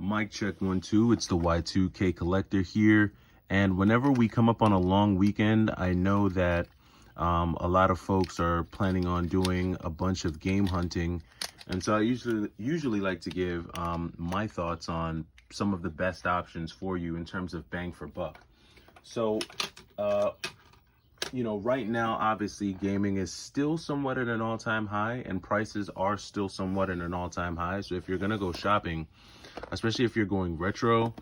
Mic check 1 2. It's the Y2K Collector here. And whenever we come up on a long weekend, I know that a lot of folks are planning on doing a bunch of game hunting. And so I usually like to give my thoughts on some of the best options for you in terms of bang for buck. So, right now, obviously, gaming is still somewhat at an all-time high, and prices are still somewhat at an all-time high. So if you're going to go shopping, especially if you're going retro,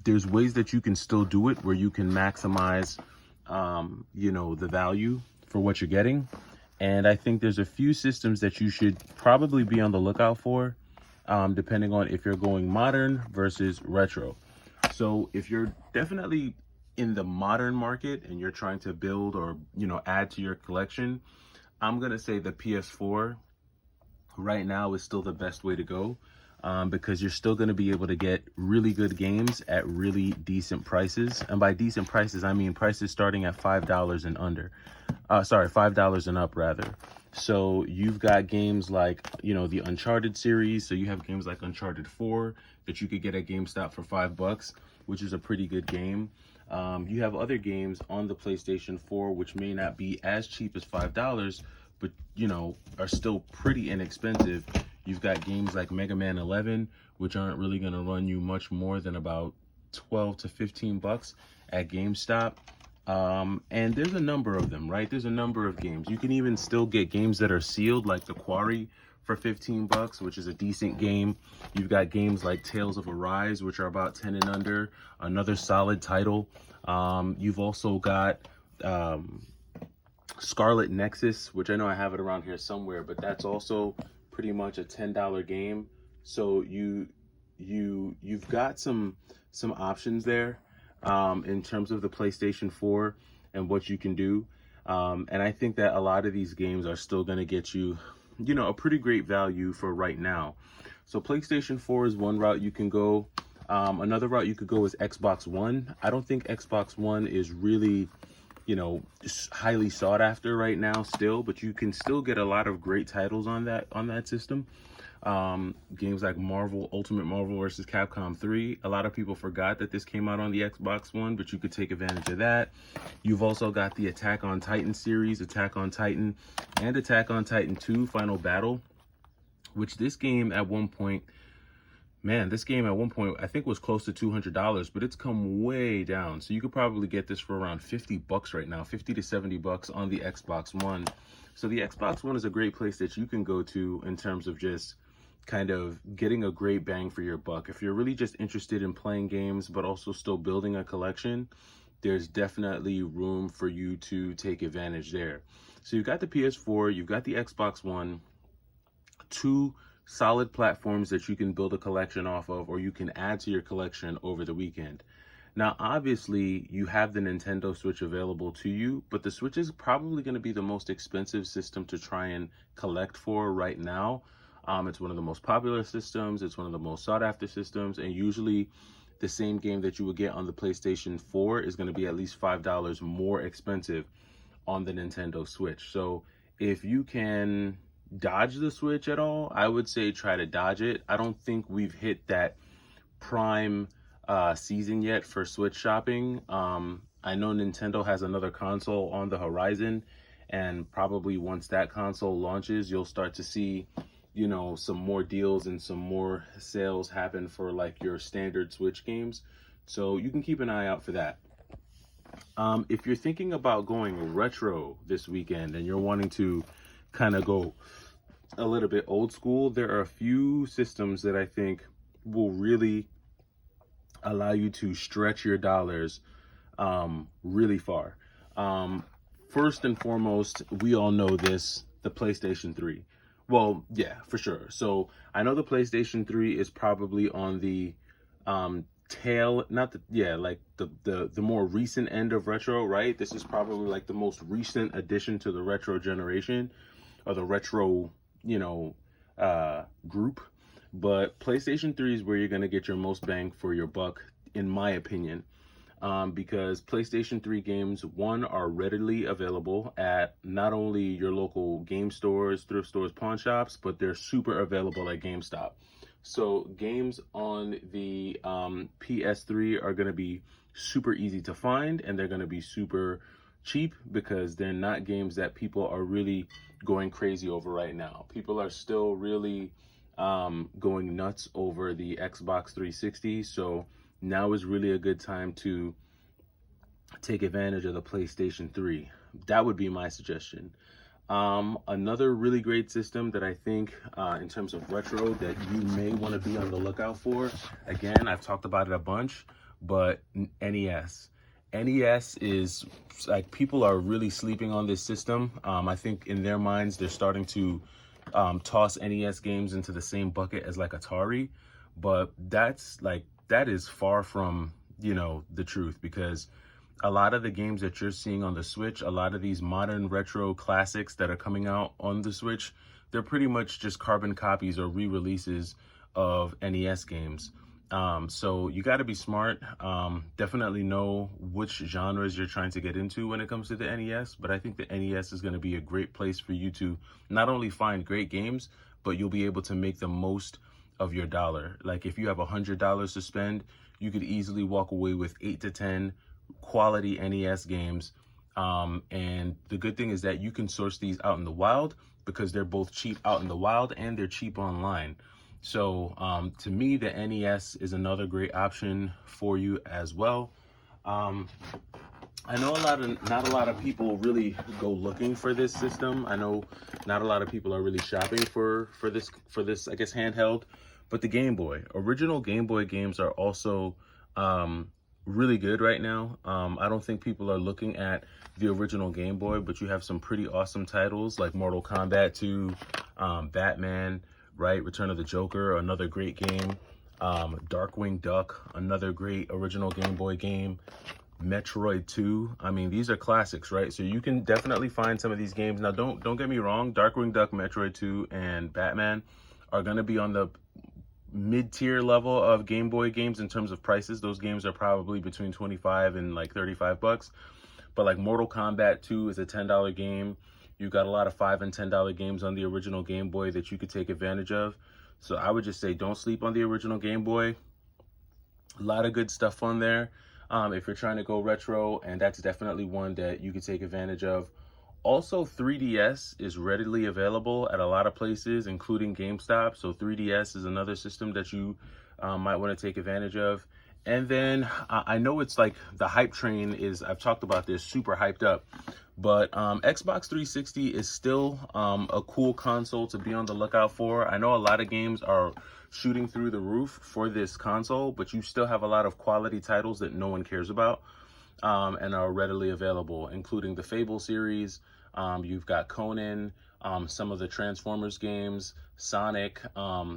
there's ways that you can still do it where you can maximize, the value for what you're getting. And I think there's a few systems that you should probably be on the lookout for, depending on if you're going modern versus retro. So if you're definitely in the modern market and you're trying to build or, add to your collection, I'm going to say the PS4 right now is still the best way to go, because you're still going to be able to get really good games at really decent prices. And by decent prices, I mean prices starting at $5 and under. $5 and up rather. So you've got games like, the Uncharted series. So you have games like Uncharted 4 that you could get at GameStop for $5, which is a pretty good game. You have other games on the PlayStation 4 which may not be as cheap as $5, but are still pretty inexpensive. You've got games like Mega Man 11, which aren't really going to run you much more than about $12 to $15 at GameStop. And there's a number of them, right? There's a number of games. You can even still get games that are sealed, like The Quarry, for $15, which is a decent game. You've got games like Tales of Arise, which are about 10 and under, another solid title. You've also got Scarlet Nexus, which I know I have it around here somewhere, but that's also pretty much a $10 game. So you've got some options there in terms of the PlayStation 4 and what you can do. And I think that a lot of these games are still going to get you, a pretty great value for right now. So PlayStation 4 is one route you can go. Another route you could go is Xbox One. I don't think Xbox One is really, highly sought after right now still, but you can still get a lot of great titles on that system. Games like Ultimate Marvel vs. Capcom 3. A lot of people forgot that this came out on the Xbox One, but you could take advantage of that. You've also got the Attack on Titan series, Attack on Titan, and Attack on Titan 2 Final Battle, which this game at one point I think was close to $200, but it's come way down. So you could probably get this for around $50 right now, $50 to $70 on the Xbox One. So the Xbox One is a great place that you can go to in terms of just kind of getting a great bang for your buck. If you're really just interested in playing games, but also still building a collection, there's definitely room for you to take advantage there. So you've got the PS4, you've got the Xbox One, two solid platforms that you can build a collection off of, or you can add to your collection over the weekend. Now, obviously, you have the Nintendo Switch available to you, but the Switch is probably going to be the most expensive system to try and collect for right now. It's one of the most popular systems. It's one of the most sought after systems. And usually the same game that you would get on the PlayStation 4 is going to be at least $5 more expensive on the Nintendo Switch. So if you can dodge the Switch at all, I would say try to dodge it. I don't think we've hit that prime season yet for Switch shopping. I know Nintendo has another console on the horizon, and probably once that console launches, you'll start to see, some more deals and some more sales happen for like your standard Switch games. So you can keep an eye out for that. If you're thinking about going retro this weekend and you're wanting to kind of go a little bit old school, there are a few systems that I think will really allow you to stretch your dollars really far. First and foremost, we all know this, the PlayStation 3. Well, yeah, for sure. So I know the PlayStation 3 is probably on the the more recent end of retro, right? This is probably like the most recent addition to the retro generation, or the retro, group. But PlayStation 3 is where you're going to get your most bang for your buck, in my opinion, because PlayStation 3 games, one, are readily available at not only your local game stores, thrift stores, pawn shops, but they're super available at GameStop. So games on the PS3 are going to be super easy to find, and they're going to be super cheap because they're not games that people are really going crazy over right now. People are still really going nuts over the Xbox 360. So now is really a good time to take advantage of the PlayStation 3. That would be my suggestion. Another really great system that I think in terms of retro that you may want to be on the lookout for, again, I've talked about it a bunch, but NES. NES is like, people are really sleeping on this system. I think in their minds, they're starting to toss NES games into the same bucket as like Atari, but that is far from, you know, the truth, because a lot of the games that you're seeing on the Switch, a lot of these modern retro classics that are coming out on the Switch, they're pretty much just carbon copies or re-releases of NES games. So you got to be smart. Definitely know which genres you're trying to get into when it comes to the NES, but I think the NES is going to be a great place for you to not only find great games, but you'll be able to make the most of your dollar. Like if you have $100 to spend, you could easily walk away with 8 to 10 quality NES games. And the good thing is that you can source these out in the wild, because they're both cheap out in the wild and they're cheap online. So to me, the NES is another great option for you as well. I know not a lot of people really go looking for this system. I know not a lot of people are really shopping for this, I guess, handheld. But the Game Boy, original Game Boy games are also really good right now. I don't think people are looking at the original Game Boy, but you have some pretty awesome titles like Mortal Kombat 2, Batman, right? Return of the Joker, another great game. Darkwing Duck, another great original Game Boy game. Metroid 2. I mean, these are classics, right? So you can definitely find some of these games. Now, don't get me wrong. Darkwing Duck, Metroid 2, and Batman are going to be on the mid-tier level of Game Boy games in terms of prices. Those games are probably between 25 and like 35 bucks. But like Mortal Kombat 2 is a $10 game. You've got a lot of $5 and $10 games on the original Game Boy that you could take advantage of. So I would just say don't sleep on the original Game Boy. A lot of good stuff on there if you're trying to go retro, and that's definitely one that you could take advantage of. Also, 3DS is readily available at a lot of places, including GameStop. So 3DS is another system that you might want to take advantage of. And then I know it's like the hype train is, I've talked about this, super hyped up. But Xbox 360 is still a cool console to be on the lookout for. I know a lot of games are shooting through the roof for this console, but you still have a lot of quality titles that no one cares about and are readily available, including the Fable series. You've got Conan, some of the Transformers games, Sonic.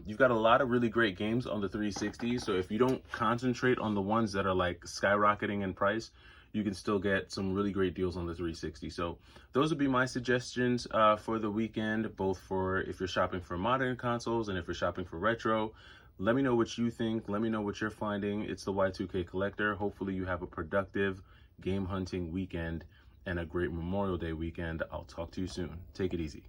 You've got a lot of really great games on the 360. So if you don't concentrate on the ones that are like skyrocketing in price, you can still get some really great deals on the 360. So those would be my suggestions for the weekend, both for if you're shopping for modern consoles and if you're shopping for retro. Let me know what you think. Let me know what you're finding. It's the Y2K Collector. Hopefully you have a productive game hunting weekend and a great Memorial Day weekend. I'll talk to you soon. Take it easy.